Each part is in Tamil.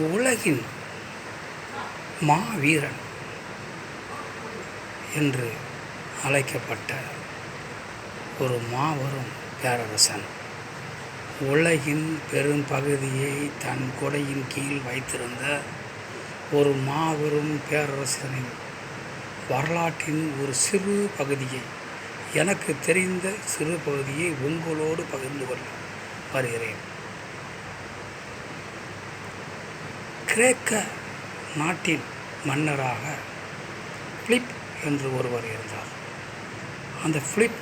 உலகின் மாவீரன் என்று அழைக்கப்பட்ட ஒரு மாபெரும் பேரரசன், உலகின் பெரும் பகுதியை தன் கொடையின் கீழ் வைத்திருந்த ஒரு மாபெரும் பேரரசனின் வரலாற்றின் ஒரு சிறு பகுதியை, எனக்கு தெரிந்த சிறு பகுதியை உங்களோடு பகிர்ந்து கொள்ள வருகிறேன். கிரேக்க நாட்டின் மன்னராக பிலிப் என்று ஒருவர் இருந்தார். அந்த பிலிப்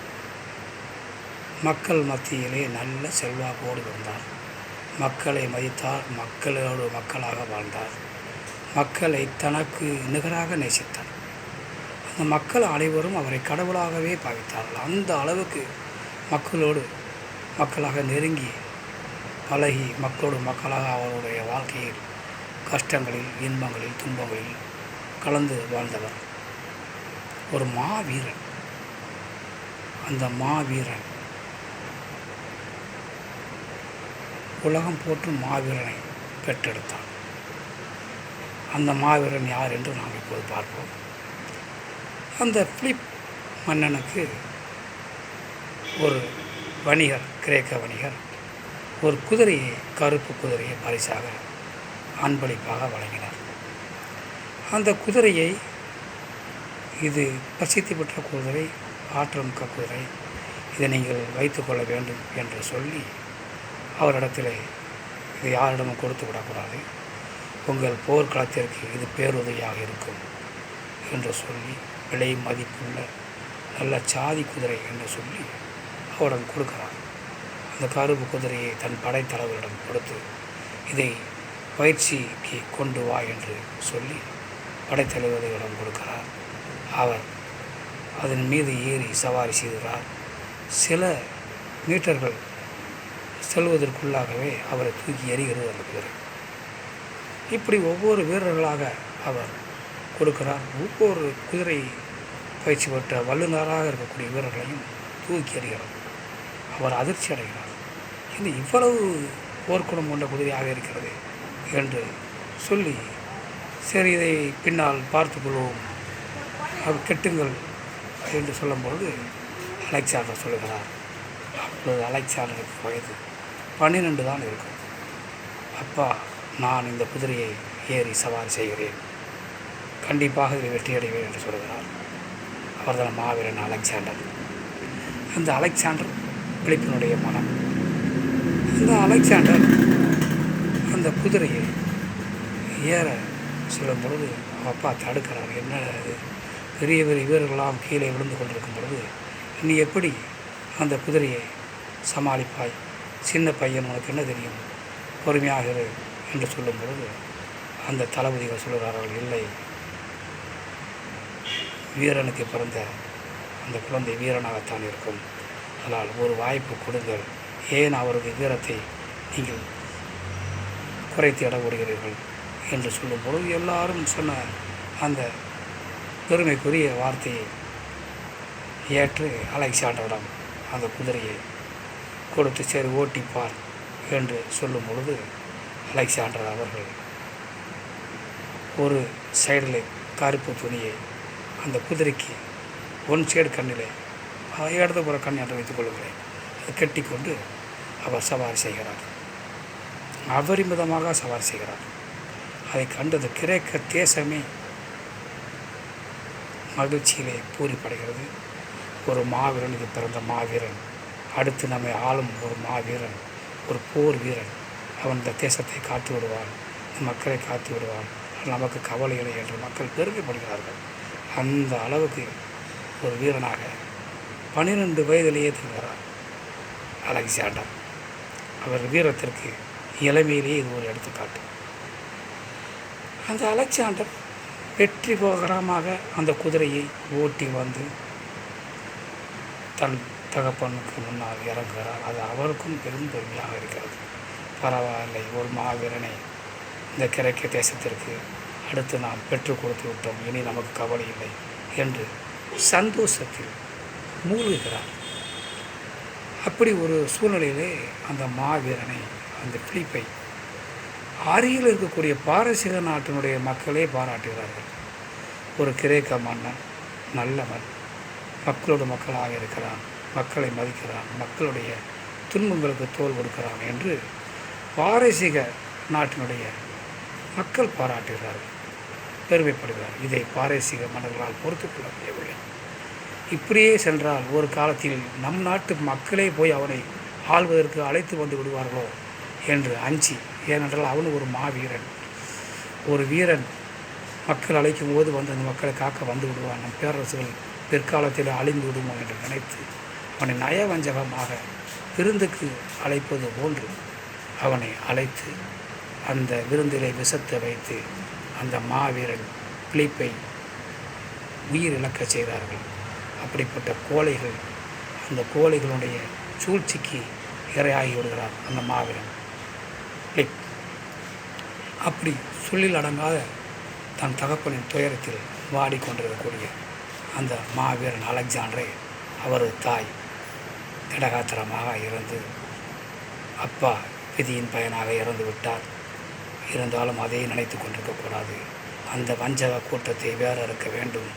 மக்கள் மத்தியிலே நல்ல செல்வாக்கோடு இருந்தார். மக்களை மதித்தார், மக்களோடு மக்களாக வாழ்ந்தார், மக்களை தனக்கு நிகராக நேசித்தார். அந்த மக்கள் அனைவரும் அவரை கடவுளாகவே பாவித்தார்கள். அந்த அளவுக்கு மக்களோடு மக்களாக நெருங்கி பழகி, மக்களோடு மக்களாக அவருடைய வாழ்க்கையில் கஷ்டங்களில், இன்பங்களில், துன்பங்களில் கலந்து வாழ்ந்தவர் ஒரு மாவீரன். அந்த மாவீரன் உலகம் போற்றும் மாவீரனை பெற்றெடுத்தான். அந்த மாவீரன் யார் என்று நாம் இப்போது பார்ப்போம். அந்த பிலிப் மன்னனுக்கு ஒரு வணிகர், கிரேக்க வணிகர், ஒரு குதிரையை, கருப்பு குதிரையை பரிசாக அன்பளிப்பாக வழங்கினார். அந்த குதிரையை, இது பிரசித்தி பெற்ற குதிரை, ஆற்றமிக்க குதிரை, இதை நீங்கள் வைத்துக்கொள்ள வேண்டும் என்று சொல்லி அவரிடத்தில் இது யாரிடமும் கொடுத்து விடக்கூடாது, உங்கள் போர்க்களத்திற்கு இது பேருதவியாக இருக்கும் என்று சொல்லி, விலை மதிப்புள்ள நல்ல சாதி குதிரை என்று சொல்லி அவரிடம் கொடுக்கிறார். அந்த கருப்பு குதிரையை தன் படைத்தலைவரிடம் கொடுத்து, இதை பயிற்சிக்கு கொண்டு வா என்று சொல்லி படைத்தலைவரிடம் கொடுக்கிறார். அவர் அதன் மீது ஏறி சவாரி செய்கிறார். சில மீட்டர்கள் செல்வதற்குள்ளாகவே அவரை தூக்கி எறிகிறது அந்த குதிரை. இப்படி ஒவ்வொரு வீரர்களாக அவர் கொடுக்கிறார். ஒவ்வொரு குதிரை பயிற்சி பெற்ற வல்லுநராக இருக்கக்கூடிய வீரர்களையும் தூக்கி எறிகிறார். அவர் அதிர்ச்சி அடைகிறார். இது இவ்வளவு போர்க்குணம் கொண்ட குதிரையாக இருக்கிறது என்று சொல்லி, சரி இதை பின்னால் பார்த்துக்கொள்வோம், அவர் கெட்டுங்கள் என்று சொல்லும்பொழுது அலெக்சாண்டர் சொல்லுகிறார். அப்பொழுது அலெக்சாண்டருக்கு வயது 12 தான் இருக்கும். அப்பா, நான் இந்த குதிரையை ஏறி சவாரி செய்கிறேன், கண்டிப்பாக இதை வெற்றியடைவேன் என்று சொல்கிறார். அவர்தான் மாவீரன் அலெக்சாண்டர். அந்த அலெக்சாண்டர் பிலிப்பினுடைய மனம். அந்த அலெக்சாண்டர் அந்த குதிரையை ஏற சொல்லும் பொழுது அப்பா தடுக்கிறார். என்ன அது, பெரிய பெரிய வீரர்களாம் கீழே விழுந்து கொண்டிருக்கும் பொழுது நீ எப்படி அந்த குதிரையை சமாளிப்பாய்? சின்ன பையன், உனக்கு என்ன தெரியும், பொறுமையாக இரு என்று சொல்லும் பொழுது அந்த தளபதிகள் சொல்கிறார்கள், இல்லை, வீரனுக்கு பிறந்த அந்த குழந்தை வீரனாகத்தான் இருக்கும், அதனால் ஒரு வாய்ப்பு கொடுங்கள், ஏன் அவரது வீரத்தை நீங்கள் குறைத்து இட விடுகிறீர்கள் என்று சொல்லும்பொழுது எல்லாரும் சொன்ன அந்த பெருமைக்குரிய வார்த்தையை ஏற்று அலெக்சாண்டரிடம் அந்த குதிரையை கொடுத்து, சரி ஓட்டிப்பார் என்று சொல்லும் பொழுது அலெக்சாண்டர் அவர்கள் ஒரு சைடில் கருப்பு துணியை அந்த குதிரைக்கு ஒன் சைடு கண்ணிலே, இடதுபுற கண் என்று வைத்துக் கொள்கிறேன், அதை கட்டி கொண்டு அவர் சவாரி செய்கிறார். அபரிமிதமாக சவாரி செய்கிறார். அதை கண்டது கிரேக்க தேசமே மகிழ்ச்சியிலே பூரிப்படைகிறது. ஒரு மாவீரனுக்கு பிறந்த மாவீரன், அடுத்து நம்மை ஆளும் ஒரு மாவீரன், ஒரு போர் வீரன், அவன் இந்த தேசத்தை காத்து விடுவான், மக்களை காத்து விடுவான், நமக்கு கவலை இல்லை என்று மக்கள் பெருமைப்படுகிறார்கள். அந்த அளவுக்கு ஒரு வீரனாக 12 வயதிலேயே திகழ்கிறார் அலெக்சாண்டர். அவர் வீரத்திற்கு இளமையிலேயே இது ஒரு எடுத்துக்காட்டு. அந்த அலெக்சாண்டர் வெற்றி போகரமாக அந்த குதிரையை ஓட்டி வந்து தன் தகப்பனுக்கு முன்னால் இறங்குகிறார். அது அவருக்கும் பெரும் பெருமையாக இருக்கிறது. பரவாயில்லை, ஒரு மாவீரனை இந்த கிழக்கு தேசத்திற்கு அடுத்து நாம் பெற்றுக் கொடுத்து விட்டோம், இனி நமக்கு கவலை இல்லை என்று சந்தோஷத்தில் மூழ்குகிறார். அப்படி ஒரு சூழ்நிலையிலே அந்த மாவீரனை, அந்த பிலிப்பை அருகில் இருக்கக்கூடிய பாரசீக நாட்டினுடைய மக்களே பாராட்டுகிறார்கள். ஒரு கிரேக்க மன்னன் நல்லவன், மக்களோட மக்களாக இருக்கிறான், மக்களை மதிக்கிறான், மக்களுடைய துன்பங்களுக்கு தோள் கொடுக்கிறான் என்று பாரசீக நாட்டினுடைய மக்கள் பாராட்டுகிறார்கள், பெருமைப்படுகிறார். இதை பாரசீக மன்னர்களால் பொறுத்து கொள்ள முடியவில்லை. இப்படியே சென்றால் ஒரு காலத்தில் நம் நாட்டு மக்களே போய் அவனை ஆள்வதற்கு அழைத்து வந்து விடுவார்களோ என்று அஞ்சி, ஏனென்றால் அவனு ஒரு மாவீரன், ஒரு வீரன் மக்கள் அழைக்கும் போது வந்து அந்த மக்களை காக்க வந்து விடுவான், நம் பேரரசுகள் பிற்காலத்தில் அழிந்து விடுமோ என்று நினைத்து அவனை நயவஞ்சகமாக விருந்துக்கு அழைப்பது போன்று அவனை அழைத்து அந்த விருந்திலே விஷத்தை வைத்து அந்த மாவீரன் பிலிப்பை உயிர் இழக்கச் செய்தார்கள். அப்படிப்பட்ட கோழைகள், அந்த கோழைகளுடைய சூழ்ச்சிக்கு இரையாகி விடுகிறார் அந்த மாவீரன் பிலிப். அப்படி சொல்லில் அடங்காத தன் தகப்பனின் துயரத்தில் வாடிக்கொண்டிருக்கக்கூடிய அந்த மாவீரன் அலெக்சாண்டரை அவரது தாய் திடகாத்திரமாக இறந்து, அப்பா விதியின் பயனாக இறந்து விட்டார். இருந்தாலும் அதையே நினைத்து கொண்டிருக்கக்கூடாது. அந்த வஞ்சக கூட்டத்தை வேற இருக்க வேண்டும்,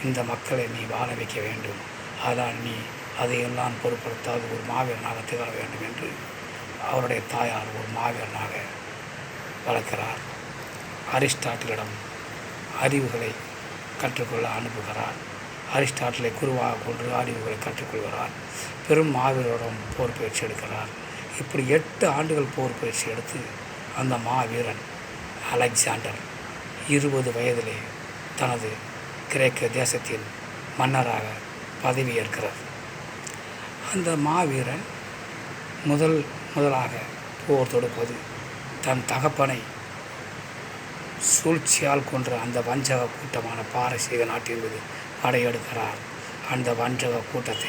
இந்த மக்களை நீ வாழ வைக்க வேண்டும், அதனால் நீ அதையெல்லாம் பொருட்படுத்தாது ஒரு மாவீரனாக திகழ வேண்டும் என்று அவருடைய தாயார் ஒரு மாவீரனாக வளர்க்கிறார். அரிஸ்டாட்டிலிடம் அறிவுகளை கற்றுக்கொள்ள அனுப்புகிறார். அரிஸ்டாட்டிலை குருவாக கொண்டு அறிவுகளை கற்றுக்கொள்கிறார். பெரும் மாவீரரிடம் போர் பயிற்சி எடுக்கிறார். இப்படி 8 ஆண்டுகள் போர் பயிற்சி எடுத்து அந்த மாவீரன் அலெக்சாண்டர் 20 வயதிலே தனது கிரேக்க தேசத்தின் மன்னராக பதவியேற்கிறார். அந்த மாவீரன் முதலாக போர் தொடுப்பது தன் தகப்பனை சூழ்ச்சியால் கொன்ற அந்த வஞ்சக கூட்டமான பாரசீக நாட்டின் மீது படையெடுக்கிறார். அந்த வஞ்சக கூட்டத்தை